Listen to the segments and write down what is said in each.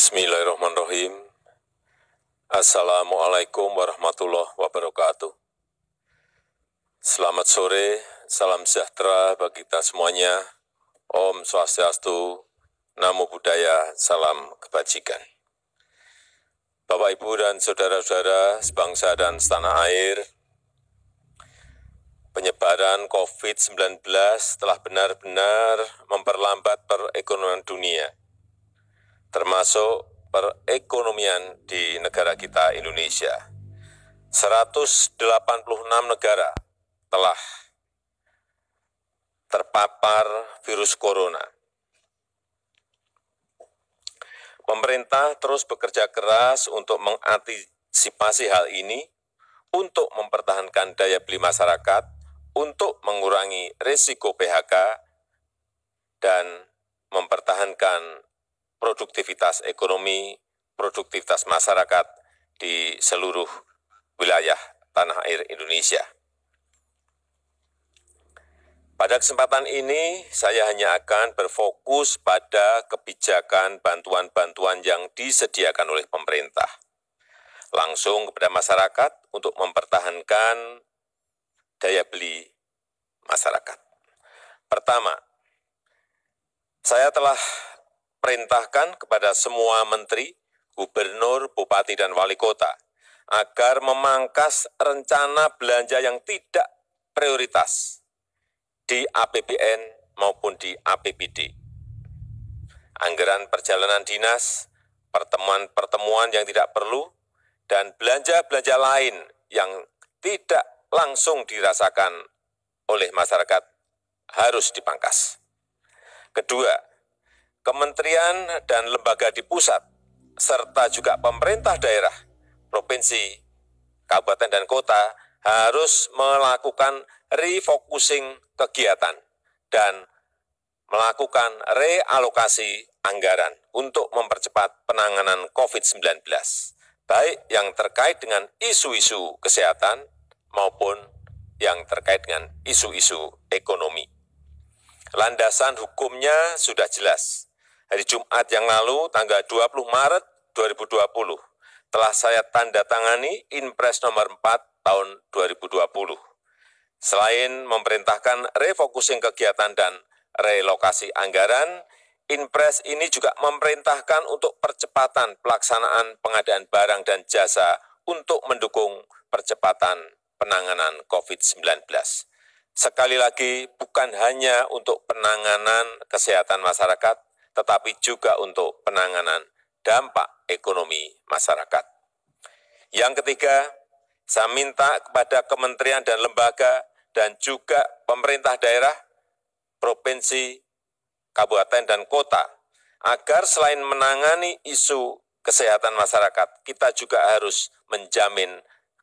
Bismillahirrahmanirrahim. Assalamualaikum warahmatullahi wabarakatuh. Selamat sore, salam sejahtera bagi kita semuanya. Om Swastiastu, Namo Buddhaya, salam kebajikan. Bapak, Ibu, dan saudara-saudara sebangsa dan setanah air, penyebaran COVID-19 telah benar-benar memperlambat perekonomian dunia, termasuk perekonomian di negara kita Indonesia. 186 negara telah terpapar virus corona. Pemerintah terus bekerja keras untuk mengantisipasi hal ini, untuk mempertahankan daya beli masyarakat, untuk mengurangi risiko PHK, dan mempertahankan produktivitas ekonomi, produktivitas masyarakat di seluruh wilayah tanah air Indonesia. Pada kesempatan ini, saya hanya akan berfokus pada kebijakan bantuan-bantuan yang disediakan oleh pemerintah, langsung kepada masyarakat untuk mempertahankan daya beli masyarakat. Pertama, saya telah perintahkan kepada semua menteri, gubernur, bupati, dan wali kota agar memangkas rencana belanja yang tidak prioritas di APBN maupun di APBD. Anggaran perjalanan dinas, pertemuan-pertemuan yang tidak perlu, dan belanja-belanja lain yang tidak langsung dirasakan oleh masyarakat harus dipangkas. Kedua, kementerian dan lembaga di pusat, serta juga pemerintah daerah, provinsi, kabupaten, dan kota harus melakukan refocusing kegiatan dan melakukan realokasi anggaran untuk mempercepat penanganan COVID-19, baik yang terkait dengan isu-isu kesehatan maupun yang terkait dengan isu-isu ekonomi. Landasan hukumnya sudah jelas. Hari Jumat yang lalu, tanggal 20 Maret 2020, telah saya tanda tangani Inpres nomor 4 tahun 2020. Selain memerintahkan refocusing kegiatan dan relokasi anggaran, Inpres ini juga memerintahkan untuk percepatan pelaksanaan pengadaan barang dan jasa untuk mendukung percepatan penanganan COVID-19. Sekali lagi, bukan hanya untuk penanganan kesehatan masyarakat, tetapi juga untuk penanganan dampak ekonomi masyarakat. Yang ketiga, saya minta kepada kementerian dan lembaga dan juga pemerintah daerah, provinsi, kabupaten, dan kota, agar selain menangani isu kesehatan masyarakat, kita juga harus menjamin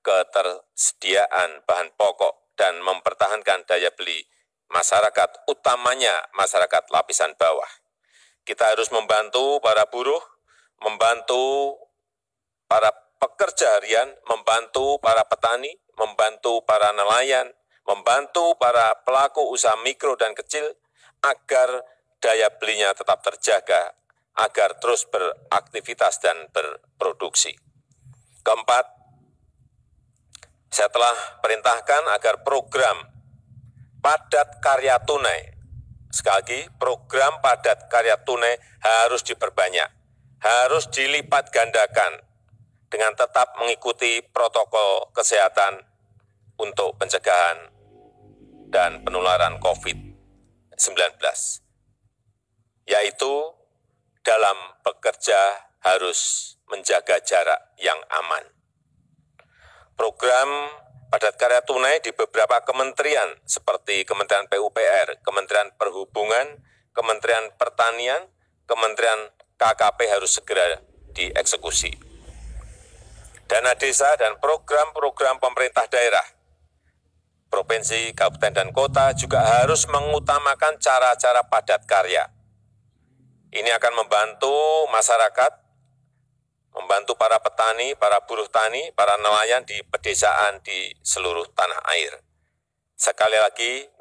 ketersediaan bahan pokok dan mempertahankan daya beli masyarakat, utamanya masyarakat lapisan bawah. Kita harus membantu para buruh, membantu para pekerja harian, membantu para petani, membantu para nelayan, membantu para pelaku usaha mikro dan kecil agar daya belinya tetap terjaga, agar terus beraktivitas dan berproduksi. Keempat, saya telah perintahkan agar program padat karya tunai, sekali lagi, program padat karya tunai harus diperbanyak, harus dilipat gandakan dengan tetap mengikuti protokol kesehatan untuk pencegahan dan penularan COVID-19, yaitu dalam bekerja harus menjaga jarak yang aman. Program padat karya tunai di beberapa kementerian seperti Kementerian PUPR, Kementerian Perhubungan, Kementerian Pertanian, Kementerian KKP harus segera dieksekusi. Dana desa dan program-program pemerintah daerah, provinsi, kabupaten, dan kota juga harus mengutamakan cara-cara padat karya. Ini akan membantu masyarakat, membantu para petani, para buruh tani, para nelayan di pedesaan di seluruh tanah air. Sekali lagi,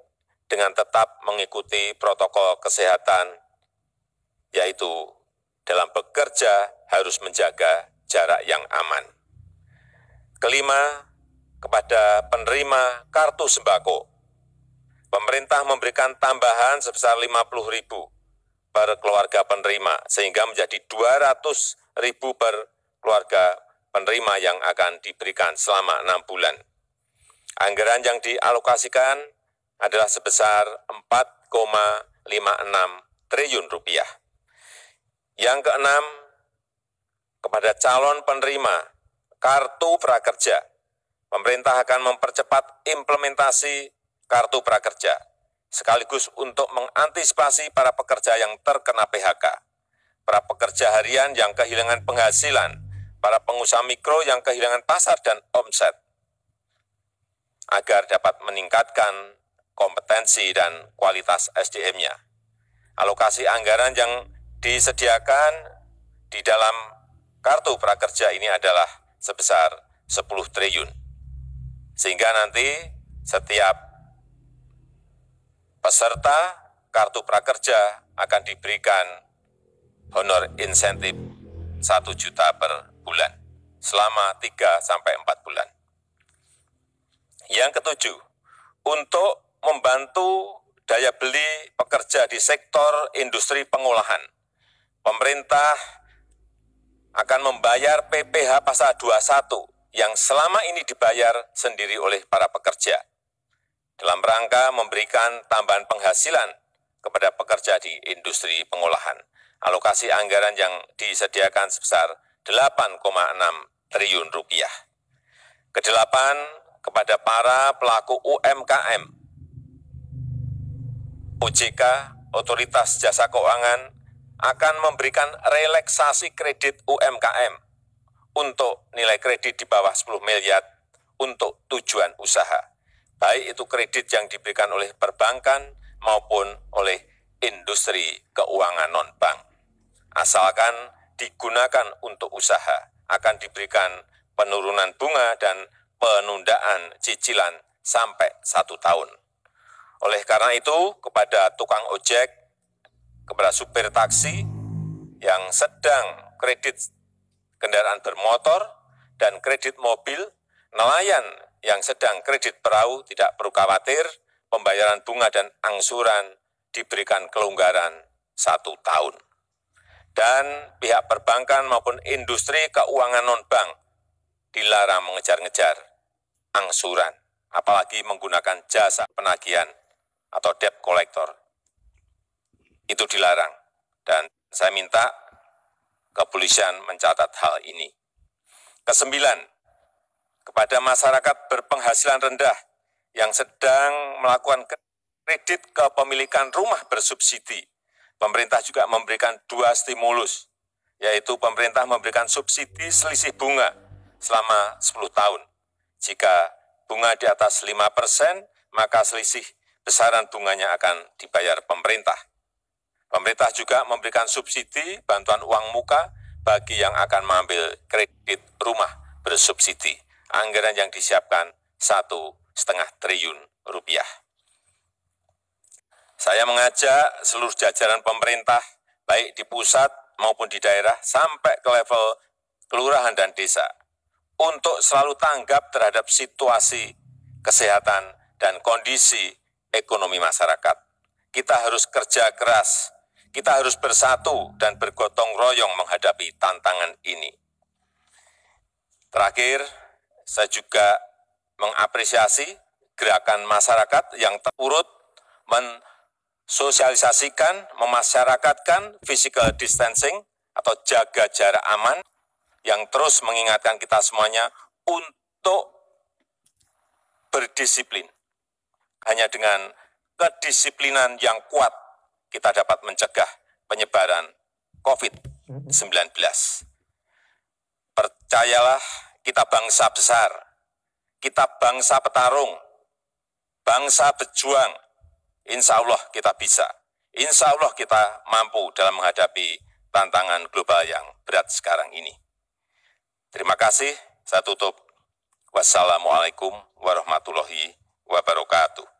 dengan tetap mengikuti protokol kesehatan, yaitu dalam bekerja harus menjaga jarak yang aman. Kelima, kepada penerima kartu sembako, pemerintah memberikan tambahan sebesar 50.000 per keluarga penerima, sehingga menjadi 200.000 per keluarga penerima yang akan diberikan selama 6 bulan. Anggaran yang dialokasikan adalah sebesar 4,56 triliun rupiah. Yang keenam, kepada calon penerima kartu prakerja, pemerintah akan mempercepat implementasi kartu prakerja, sekaligus untuk mengantisipasi para pekerja yang terkena PHK, para pekerja harian yang kehilangan penghasilan, para pengusaha mikro yang kehilangan pasar dan omset, agar dapat meningkatkan kompetensi dan kualitas SDM-nya. Alokasi anggaran yang disediakan di dalam kartu prakerja ini adalah sebesar 10 triliun. Sehingga nanti setiap peserta kartu prakerja akan diberikan honor insentif 1 juta per bulan selama 3-4 bulan. Yang ketujuh, untuk membantu daya beli pekerja di sektor industri pengolahan, pemerintah akan membayar PPh pasal 21 yang selama ini dibayar sendiri oleh para pekerja, dalam rangka memberikan tambahan penghasilan kepada pekerja di industri pengolahan. Alokasi anggaran yang disediakan sebesar 8,6 triliun rupiah. Kedelapan, kepada para pelaku UMKM, OJK, Otoritas Jasa Keuangan, akan memberikan relaksasi kredit UMKM untuk nilai kredit di bawah 10 miliar untuk tujuan usaha, baik itu kredit yang diberikan oleh perbankan maupun oleh industri keuangan non-bank. Asalkan digunakan untuk usaha, akan diberikan penurunan bunga dan penundaan cicilan sampai 1 tahun. Oleh karena itu, kepada tukang ojek, kepada supir taksi yang sedang kredit kendaraan bermotor dan kredit mobil, nelayan yang sedang kredit perahu tidak perlu khawatir, pembayaran bunga dan angsuran diberikan kelonggaran 1 tahun. Dan pihak perbankan maupun industri keuangan non-bank dilarang mengejar-ngejar angsuran, apalagi menggunakan jasa penagihan atau debt collector. Itu dilarang, dan saya minta kepolisian mencatat hal ini. Kesembilan, kepada masyarakat berpenghasilan rendah yang sedang melakukan kredit kepemilikan rumah bersubsidi, pemerintah juga memberikan 2 stimulus, yaitu pemerintah memberikan subsidi selisih bunga selama 10 tahun. Jika bunga di atas 5%, maka selisih besaran bunganya akan dibayar pemerintah. Pemerintah juga memberikan subsidi bantuan uang muka bagi yang akan mengambil kredit rumah bersubsidi. Anggaran yang disiapkan 1,5 triliun rupiah. Saya mengajak seluruh jajaran pemerintah, baik di pusat maupun di daerah, sampai ke level kelurahan dan desa, untuk selalu tanggap terhadap situasi kesehatan dan kondisi ekonomi masyarakat. Kita harus kerja keras, kita harus bersatu dan bergotong royong menghadapi tantangan ini. Terakhir, saya juga mengapresiasi gerakan masyarakat yang turut mensosialisasikan, memasyarakatkan physical distancing atau jaga jarak aman, yang terus mengingatkan kita semuanya untuk berdisiplin. Hanya dengan kedisiplinan yang kuat, kita dapat mencegah penyebaran COVID-19. Percayalah, kita bangsa besar, kita bangsa petarung, bangsa berjuang. Insya Allah kita bisa. Insya Allah kita mampu dalam menghadapi tantangan global yang berat sekarang ini. Terima kasih, saya tutup. Wassalamualaikum warahmatullahi wabarakatuh.